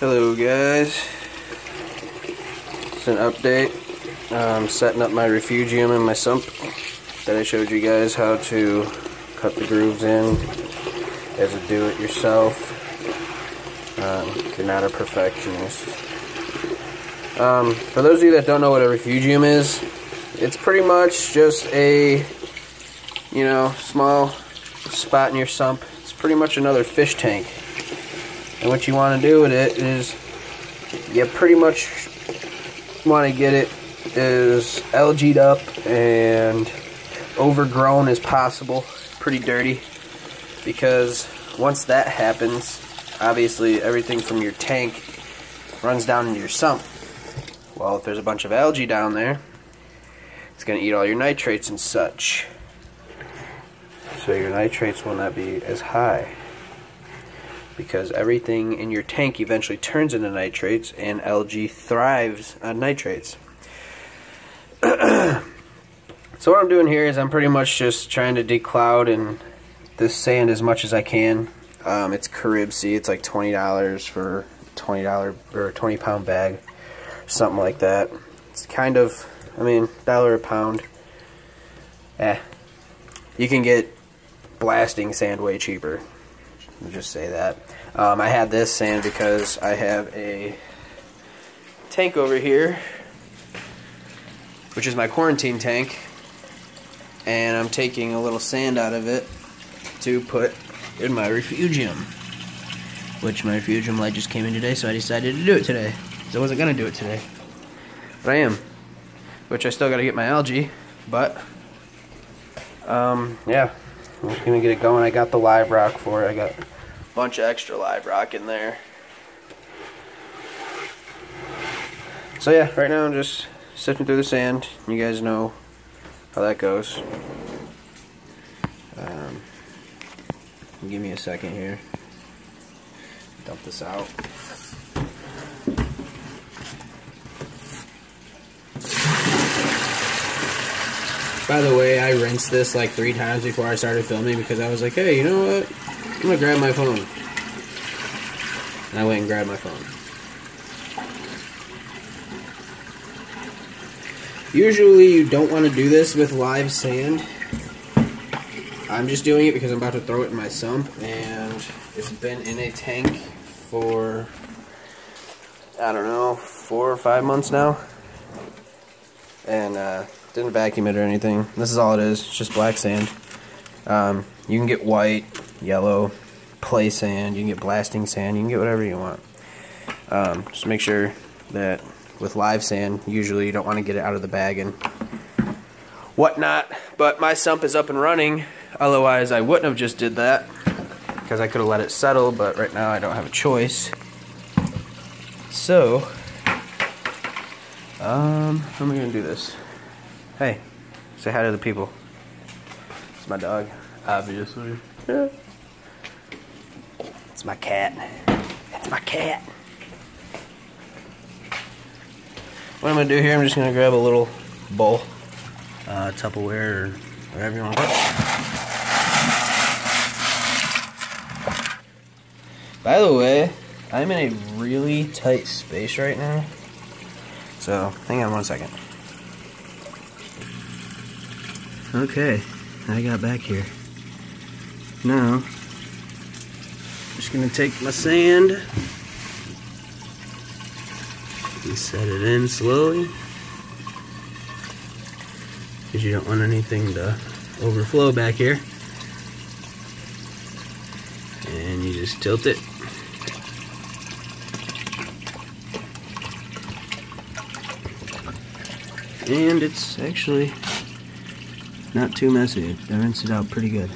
Hello guys, it's an update. I'm setting up my refugium in my sump that I showed you guys how to cut the grooves in as a do-it-yourself. If you're not a perfectionist. For those of you that don't know what a refugium is, it's pretty much just a, small spot in your sump. It's pretty much another fish tank. And what you want to do with it is, you pretty much want to get it as algaed up and overgrown as possible, pretty dirty, because once that happens, obviously everything from your tank runs down into your sump. Well, if there's a bunch of algae down there, it's going to eat all your nitrates and such. So your nitrates will not be as high, because everything in your tank eventually turns into nitrates, and algae thrives on nitrates. So what I'm doing here is I'm pretty much just trying to decloud and this sand as much as I can. It's Carib Sea. It's like $20 for $20 or a 20-pound bag, something like that. It's kind of, $1 a pound. You can get blasting sand way cheaper. I'll just say that. I had this sand because I have a tank over here, which is my quarantine tank, and I'm taking a little sand out of it to put in my refugium, which my refugium light just came in today, so I decided to do it today, because I wasn't going to do it today, but I am, which I still got to get my algae, but yeah, I'm just going to get it going. I got the live rock for it. I got a bunch of extra live rock in there. So yeah, right now I'm just sifting through the sand. You guys know how that goes. Give me a second here. Dump this out. By the way, I rinsed this like 3 times before I started filming, because I was like, hey, you know what? I'm gonna grab my phone. And I went and grabbed my phone. Usually you don't want to do this with live sand. I'm just doing it because I'm about to throw it in my sump, and it's been in a tank for, I don't know, 4 or 5 months now. And didn't vacuum it or anything. This is all it is. It's just black sand. You can get white, yellow, play sand. You can get blasting sand. You can get whatever you want. Just make sure that with live sand, usually you don't want to get it out of the bag and whatnot. But my sump is up and running. Otherwise, I wouldn't have just did that, because I could have let it settle. But right now, I don't have a choice. So, how am I gonna do this? Hey, say hi to the people. It's my dog, obviously. Yeah. It's my cat. It's my cat. What I'm gonna do here, I'm just gonna grab a little bowl, Tupperware or whatever you want to put. By the way, I'm in a really tight space right now, so hang on 1 second. Okay, I got back here. Now, I'm just gonna take my sand and set it in slowly, because you don't want anything to overflow back here. And you just tilt it. And it's actually not too messy. I rinsed it out pretty good.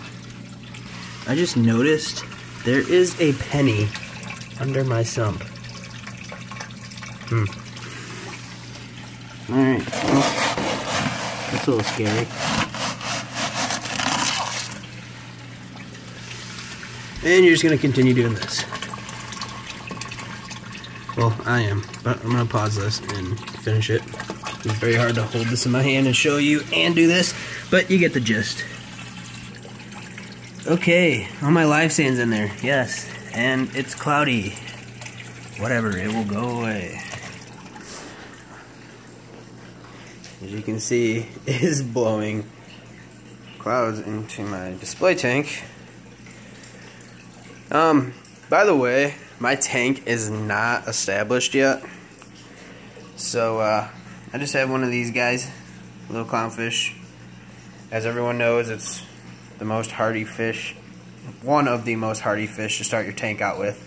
I just noticed there is a penny under my sump. Alright, well, that's a little scary. And you're just going to continue doing this. Well, I am, but I'm going to pause this and finish it. It's very hard to hold this in my hand and show you and do this, but you get the gist. Okay, all my live sand's in there, yes, and it's cloudy. whatever, it will go away. As you can see, it is blowing clouds into my display tank. By the way, my tank is not established yet. So, I just have one of these guys, little clownfish. As everyone knows, it's the most hardy fish, one of the most hardy fish to start your tank out with.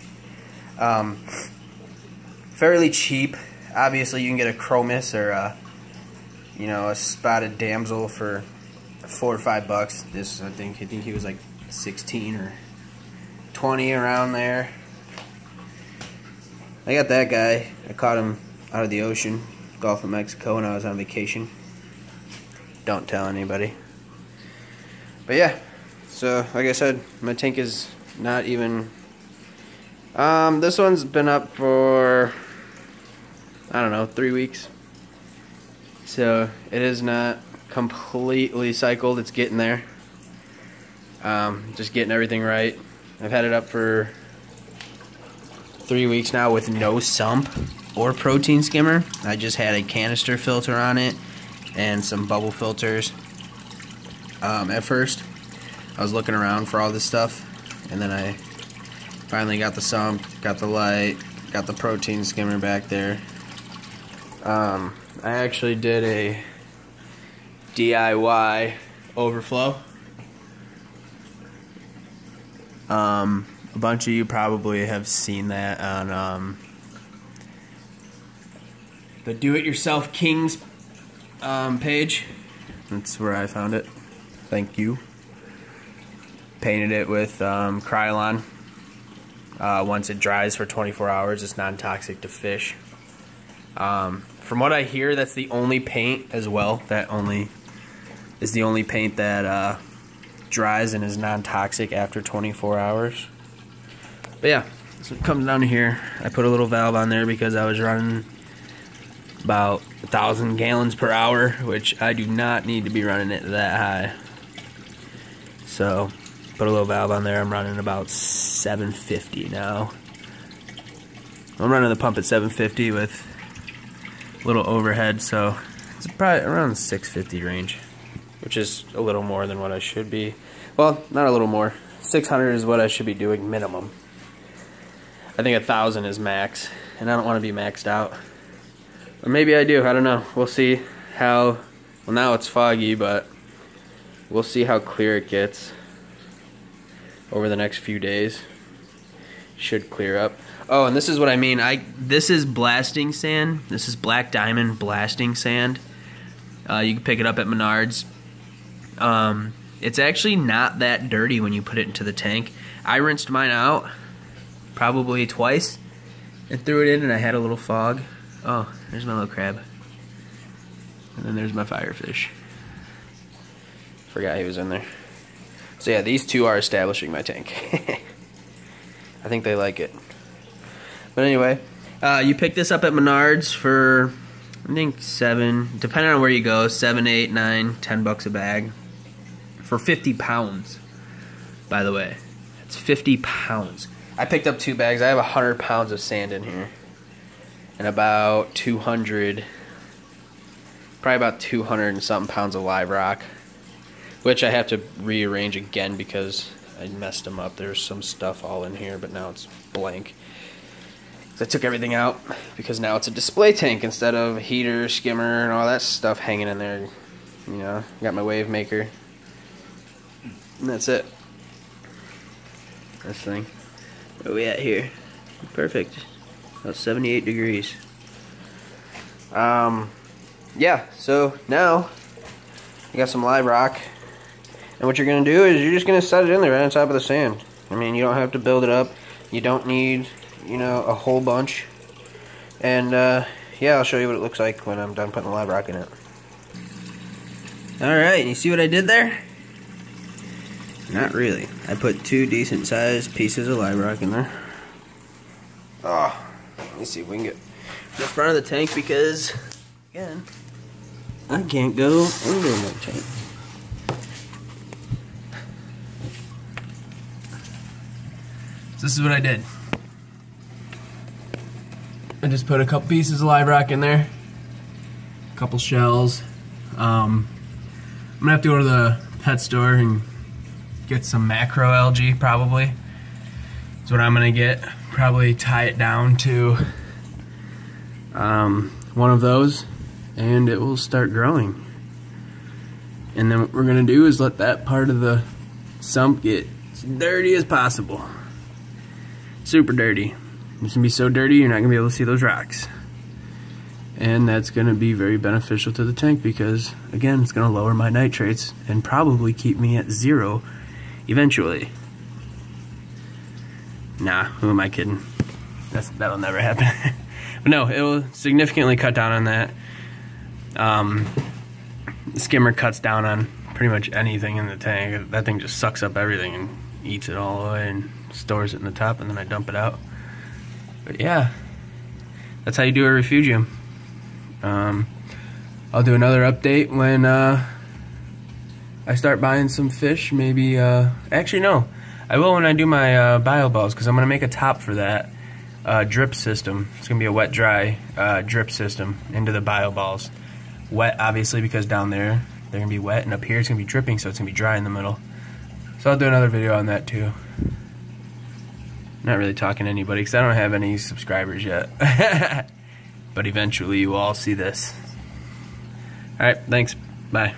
Fairly cheap. Obviously, you can get a chromis or a spotted damsel for $4 or $5. This, I think he was like 16 or 20 around there. I got that guy. I caught him out of the ocean, Gulf of Mexico, when I was on vacation. Don't tell anybody. But yeah, so like I said, my tank is not even. This one's been up for, I don't know, 3 weeks. So it is not completely cycled. It's getting there. Just getting everything right. I've had it up for 3 weeks now with no sump or protein skimmer. I just had a canister filter on it and some bubble filters. At first, I was looking around for all this stuff, and then I finally got the sump, got the light, got the protein skimmer back there. I actually did a DIY overflow. A bunch of you probably have seen that on the Do-It-Yourself Kings page. That's where I found it. Thank you. Painted it with Krylon. Once it dries for 24 hours, it's non-toxic to fish. From what I hear, that's the only paint as well. That only is the only paint that dries and is non-toxic after 24 hours. But yeah, so it comes down to here. I put a little valve on there because I was running about 1,000 gallons per hour, which I do not need to be running it that high. So put a little valve on there. I'm running about 750 now. I'm running the pump at 750 with a little overhead, so it's probably around 650 range, which is a little more than what I should be. Well, not a little more. 600 is what I should be doing minimum. I think 1,000 is max, and I don't want to be maxed out. Or maybe I do, I don't know. We'll see how, well, now it's foggy, but we'll see how clear it gets over the next few days. Should clear up. Oh, and this is what I mean. This is blasting sand. This is Black Diamond blasting sand. You can pick it up at Menards. It's actually not that dirty when you put it into the tank. I rinsed mine out probably twice and threw it in, and I had a little fog. Oh, there's my little crab. And then there's my firefish. Forgot he was in there. So yeah, these two are establishing my tank. I think they like it. But anyway, you pick this up at Menards for, I think, depending on where you go, 7, 8, 9, 10 bucks a bag. For 50 pounds, by the way. It's 50 pounds. I picked up 2 bags. I have 100 pounds of sand in here. And about 200, probably about 200 and something pounds of live rock. Which I have to rearrange again because I messed them up. There's some stuff all in here, but now it's blank. So I took everything out because now it's a display tank instead of a heater, skimmer, and all that stuff hanging in there. You know, got my wave maker. And that's it. This thing. Where are we at here? Perfect. About 78 degrees. Yeah, so now you got some live rock. And what you're going to do is you're just going to set it in there right on top of the sand. I mean, you don't have to build it up. You don't need, you know, a whole bunch. And, yeah, I'll show you what it looks like when I'm done putting the live rock in it. Alright, you see what I did there? Not really. I put 2 decent sized pieces of live rock in there. Oh, let me see if we can get to the front of the tank because, again, I can't go under my tank. So this is what I did. I just put a couple pieces of live rock in there, a couple shells. I'm gonna have to go to the pet store and get some macro algae, probably. That's what I'm gonna get. Probably tie it down to one of those, and it will start growing. And then what we're gonna do is let that part of the sump get as dirty as possible. Super dirty. It's gonna be so dirty you're not gonna be able to see those rocks. And that's gonna be very beneficial to the tank because, again, it's gonna lower my nitrates and probably keep me at 0 eventually. Nah, who am I kidding? That'll never happen. But no, it will significantly cut down on that. The skimmer cuts down on pretty much anything in the tank. That thing just sucks up everything and eats it all away and stores it in the top, and then I dump it out. But yeah, that's how you do a refugium. I'll do another update when I start buying some fish. Maybe, actually no, I will when I do my bio balls, because I'm going to make a top for that drip system. It's going to be a wet-dry drip system into the bio balls. Wet, obviously, because down there they're going to be wet, and up here it's going to be dripping, so it's going to be dry in the middle. So I'll do another video on that too. Not really talking to anybody because I don't have any subscribers yet. But eventually you will all see this. Alright, thanks. Bye.